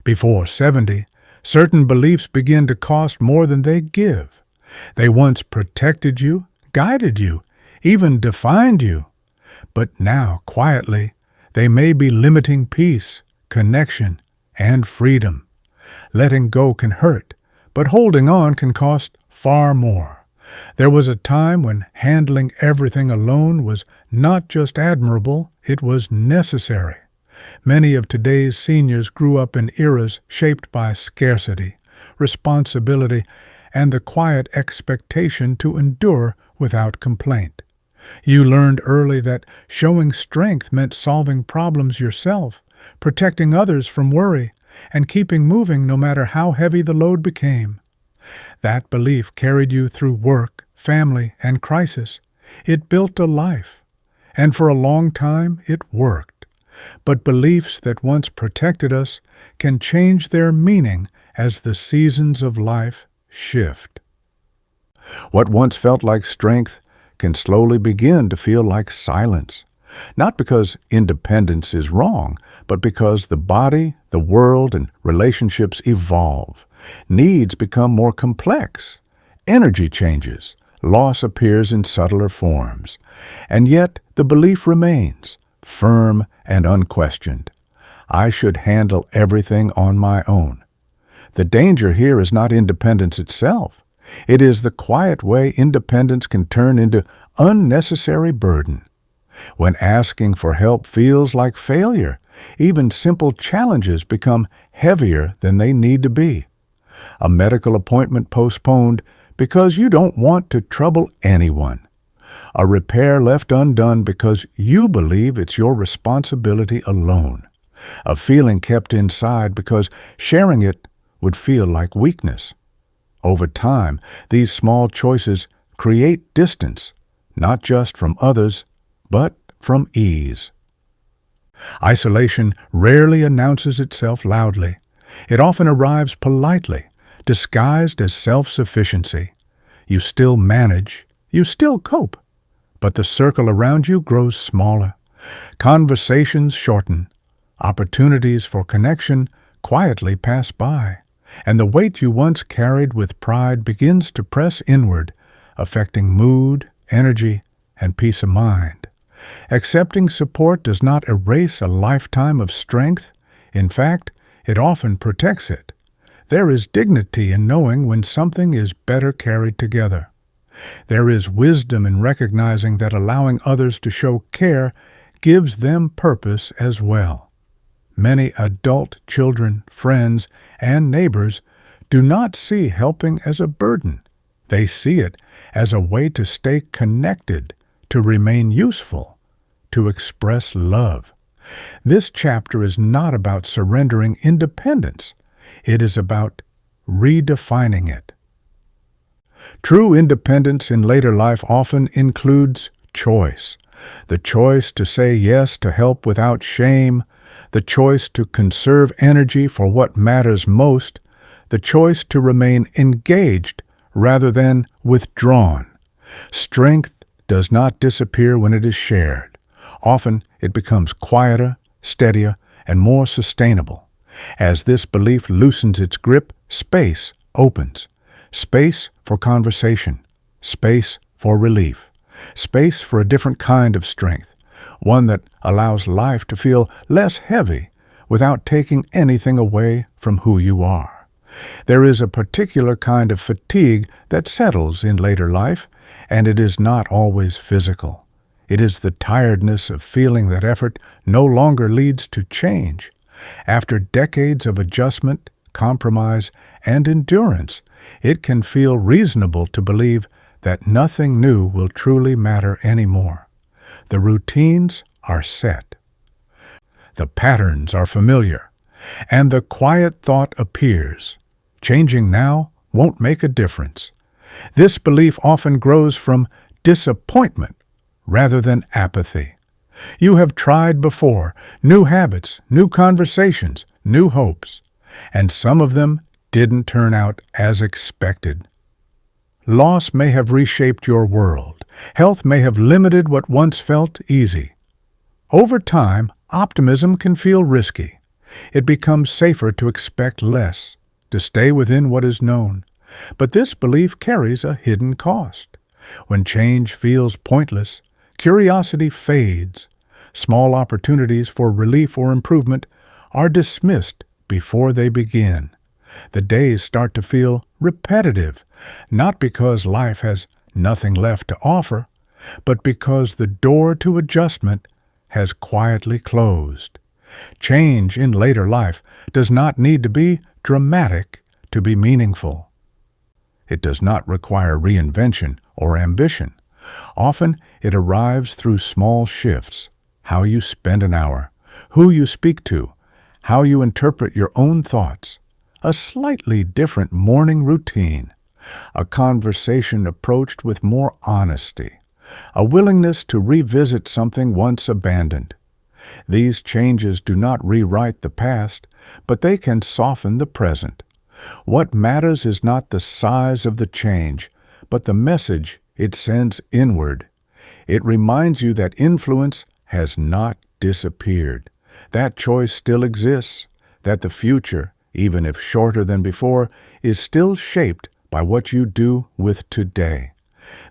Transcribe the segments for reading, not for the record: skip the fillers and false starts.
Before 70, certain beliefs begin to cost more than they give. They once protected you, guided you, even defined you. But now, quietly, they may be limiting peace, connection, and freedom. Letting go can hurt, but holding on can cost far more. There was a time when handling everything alone was not just admirable, it was necessary. Many of today's seniors grew up in eras shaped by scarcity, responsibility, and the quiet expectation to endure without complaint. You learned early that showing strength meant solving problems yourself, protecting others from worry, and keeping moving no matter how heavy the load became. That belief carried you through work, family, and crisis. It built a life, and for a long time it worked. But beliefs that once protected us can change their meaning as the seasons of life shift. What once felt like strength can slowly begin to feel like silence. Not because independence is wrong, but because the body, the world, and relationships evolve. Needs become more complex. Energy changes. Loss appears in subtler forms. And yet the belief remains, firm and unquestioned. I should handle everything on my own. The danger here is not independence itself. It is the quiet way independence can turn into unnecessary burden. When asking for help feels like failure, even simple challenges become heavier than they need to be. A medical appointment postponed because you don't want to trouble anyone. A repair left undone because you believe it's your responsibility alone. A feeling kept inside because sharing it would feel like weakness. Over time, these small choices create distance, not just from others, but from ease. Isolation rarely announces itself loudly. It often arrives politely, disguised as self-sufficiency. You still manage, you still cope, but the circle around you grows smaller. Conversations shorten. Opportunities for connection quietly pass by, and the weight you once carried with pride begins to press inward, affecting mood, energy, and peace of mind. Accepting support does not erase a lifetime of strength. In fact, it often protects it. There is dignity in knowing when something is better carried together. There is wisdom in recognizing that allowing others to show care gives them purpose as well. Many adult children, friends, and neighbors do not see helping as a burden. They see it as a way to stay connected, to remain useful, to express love. This chapter is not about surrendering independence. It is about redefining it. True independence in later life often includes choice. The choice to say yes to help without shame, the choice to conserve energy for what matters most, the choice to remain engaged rather than withdrawn. Strength does not disappear when it is shared. Often it becomes quieter, steadier, and more sustainable. As this belief loosens its grip, space opens. Space for conversation, space for relief, space for a different kind of strength, one that allows life to feel less heavy without taking anything away from who you are. There is a particular kind of fatigue that settles in later life, and it is not always physical. It is the tiredness of feeling that effort no longer leads to change. After decades of adjustment, compromise, and endurance, it can feel reasonable to believe that nothing new will truly matter anymore. The routines are set. The patterns are familiar, and the quiet thought appears. Changing now won't make a difference. This belief often grows from disappointment rather than apathy. You have tried before, new habits, new conversations, new hopes, and some of them didn't turn out as expected. Loss may have reshaped your world. Health may have limited what once felt easy. Over time, optimism can feel risky. It becomes safer to expect less, to stay within what is known. But this belief carries a hidden cost. When change feels pointless, curiosity fades. Small opportunities for relief or improvement are dismissed before they begin. The days start to feel repetitive, not because life has nothing left to offer, but because the door to adjustment has quietly closed. Change in later life does not need to be dramatic to be meaningful. It does not require reinvention or ambition. Often it arrives through small shifts: how you spend an hour, who you speak to, how you interpret your own thoughts, a slightly different morning routine, a conversation approached with more honesty, a willingness to revisit something once abandoned. These changes do not rewrite the past, but they can soften the present. What matters is not the size of the change, but the message it sends inward. It reminds you that influence has not disappeared, that choice still exists, that the future, even if shorter than before, is still shaped by what you do with today.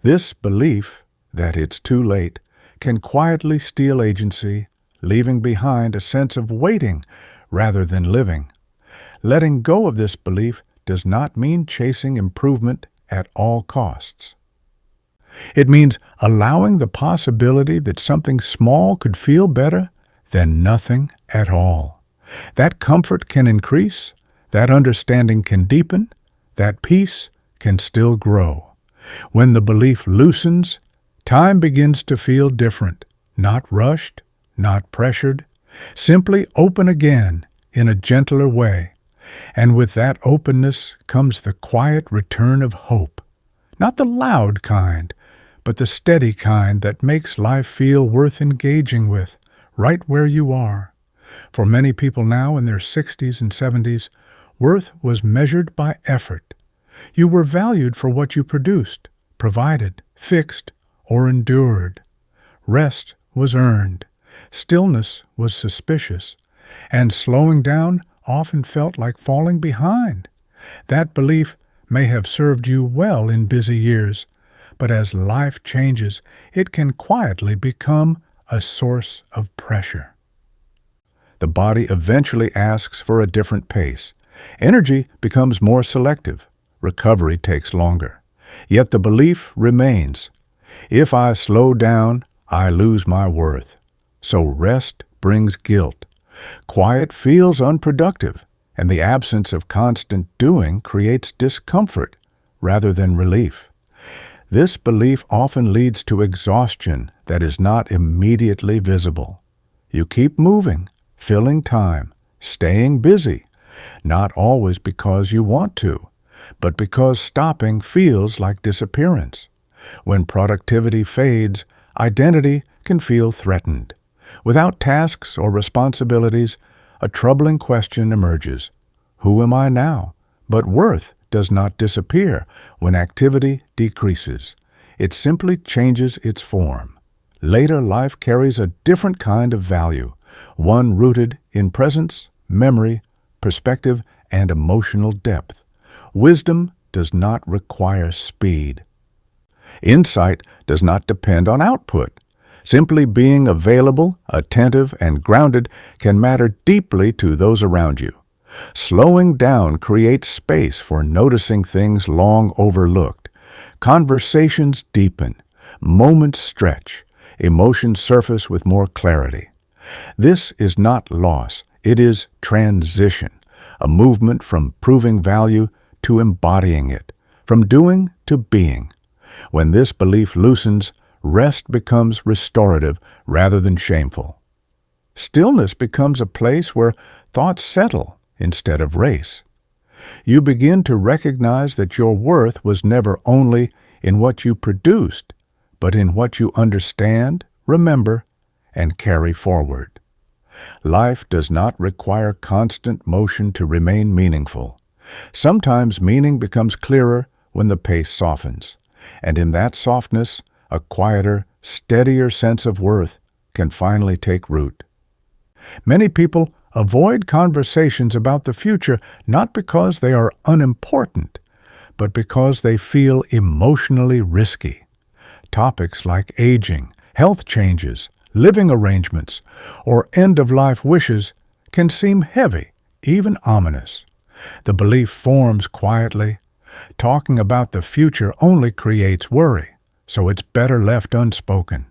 This belief that it's too late can quietly steal agency, leaving behind a sense of waiting rather than living. Letting go of this belief does not mean chasing improvement at all costs. It means allowing the possibility that something small could feel better than nothing at all. That comfort can increase, that understanding can deepen, that peace can still grow. When the belief loosens, time begins to feel different, not rushed, not pressured, simply open again in a gentler way. And with that openness comes the quiet return of hope. Not the loud kind, but the steady kind that makes life feel worth engaging with, right where you are. For many people now in their 60s and 70s, worth was measured by effort. You were valued for what you produced, provided, fixed, or endured. Rest was earned. Stillness was suspicious, and slowing down often felt like falling behind. That belief may have served you well in busy years, but as life changes, it can quietly become a source of pressure. The body eventually asks for a different pace. Energy becomes more selective. Recovery takes longer. Yet the belief remains: if I slow down, I lose my worth. So rest brings guilt. Quiet feels unproductive, and the absence of constant doing creates discomfort rather than relief. This belief often leads to exhaustion that is not immediately visible. You keep moving, filling time, staying busy, not always because you want to, but because stopping feels like disappearance. When productivity fades, identity can feel threatened. Without tasks or responsibilities, a troubling question emerges: who am I now? But worth does not disappear when activity decreases. It simply changes its form. Later life carries a different kind of value, one rooted in presence, memory, perspective, and emotional depth. Wisdom does not require speed. Insight does not depend on output. Simply being available, attentive, and grounded can matter deeply to those around you. Slowing down creates space for noticing things long overlooked. Conversations deepen, moments stretch, emotions surface with more clarity. This is not loss, it is transition, a movement from proving value to embodying it, from doing to being. When this belief loosens, rest becomes restorative rather than shameful. Stillness becomes a place where thoughts settle instead of race. You begin to recognize that your worth was never only in what you produced, but in what you understand, remember, and carry forward. Life does not require constant motion to remain meaningful. Sometimes meaning becomes clearer when the pace softens, and in that softness, a quieter, steadier sense of worth can finally take root. Many people Avoid conversations about the future not because they are unimportant, but because they feel emotionally risky. Topics like aging, health changes, living arrangements, or end-of-life wishes can seem heavy, even ominous. The belief forms quietly. Talking about the future only creates worry, so it's better left unspoken.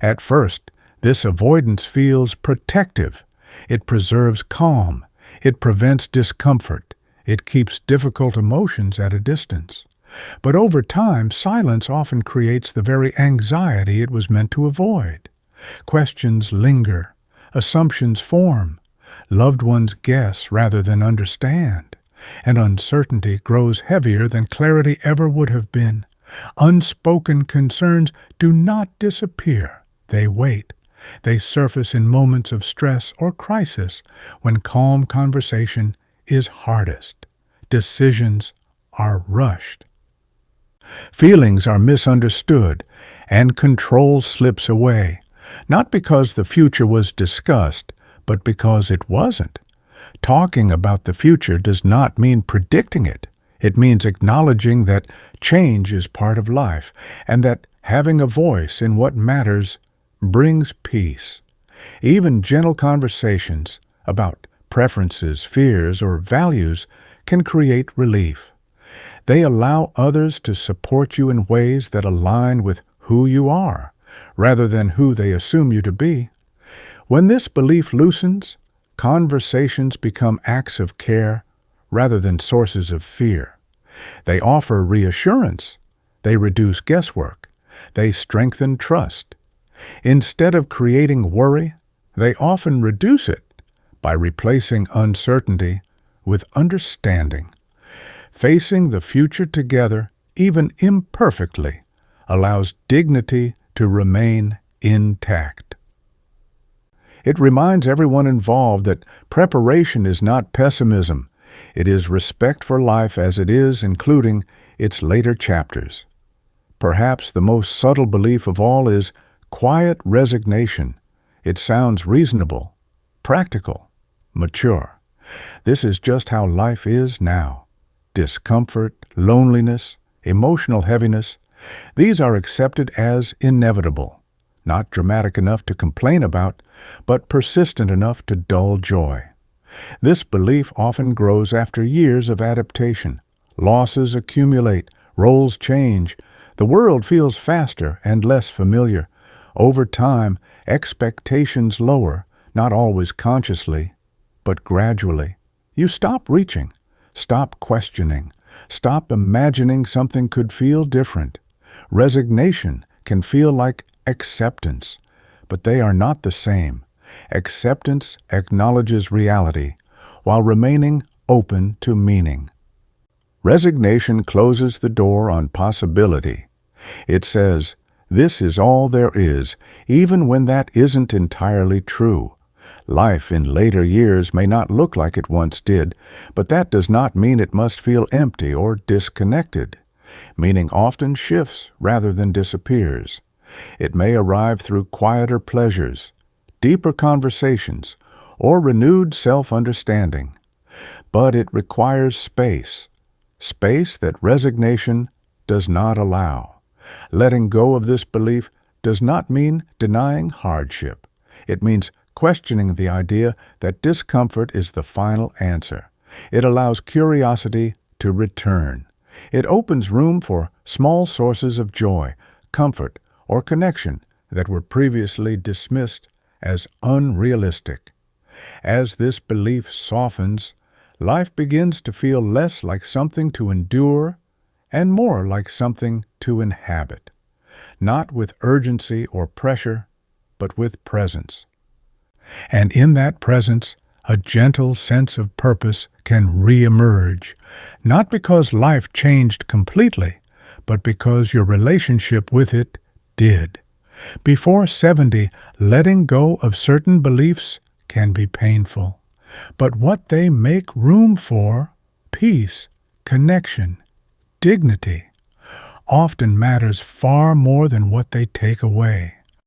At first, this avoidance feels protective. It preserves calm. It prevents discomfort. It keeps difficult emotions at a distance. But over time, silence often creates the very anxiety it was meant to avoid. Questions linger. Assumptions form. Loved ones guess rather than understand. And uncertainty grows heavier than clarity ever would have been. Unspoken concerns do not disappear. They wait. They surface in moments of stress or crisis when calm conversation is hardest. Decisions are rushed. Feelings are misunderstood, and control slips away, not because the future was discussed, but because it wasn't. Talking about the future does not mean predicting it. It means acknowledging that change is part of life, and that having a voice in what matters brings peace. Even gentle conversations about preferences, fears, or values can create relief. They allow others to support you in ways that align with who you are, rather than who they assume you to be. When this belief loosens, conversations become acts of care rather than sources of fear. They offer reassurance. They reduce guesswork. They strengthen trust. Instead of creating worry, they often reduce it by replacing uncertainty with understanding. Facing the future together, even imperfectly, allows dignity to remain intact. It reminds everyone involved that preparation is not pessimism. It is respect for life as it is, including its later chapters. Perhaps the most subtle belief of all is quiet resignation. It sounds reasonable, practical, mature. This is just how life is now. Discomfort, loneliness, emotional heaviness, these are accepted as inevitable, not dramatic enough to complain about, but persistent enough to dull joy. This belief often grows after years of adaptation. Losses accumulate, roles change, the world feels faster and less familiar. Over time, expectations lower, not always consciously, but gradually. You stop reaching. Stop questioning. Stop imagining something could feel different. Resignation can feel like acceptance, but they are not the same. Acceptance acknowledges reality while remaining open to meaning. Resignation closes the door on possibility. It says, "This is all there is," even when that isn't entirely true. Life in later years may not look like it once did, but that does not mean it must feel empty or disconnected. Meaning often shifts rather than disappears. It may arrive through quieter pleasures, deeper conversations, or renewed self-understanding. But it requires space that resignation does not allow. Letting go of this belief does not mean denying hardship. It means questioning the idea that discomfort is the final answer. It allows curiosity to return. It opens room for small sources of joy, comfort, or connection that were previously dismissed as unrealistic. As this belief softens, life begins to feel less like something to endure and more like something to inhabit, not with urgency or pressure, but with presence. And in that presence, a gentle sense of purpose can re-emerge, not because life changed completely, but because your relationship with it did. Before 70, letting go of certain beliefs can be painful, but what they make room for, peace, connection, dignity, often matters far more than what they take away.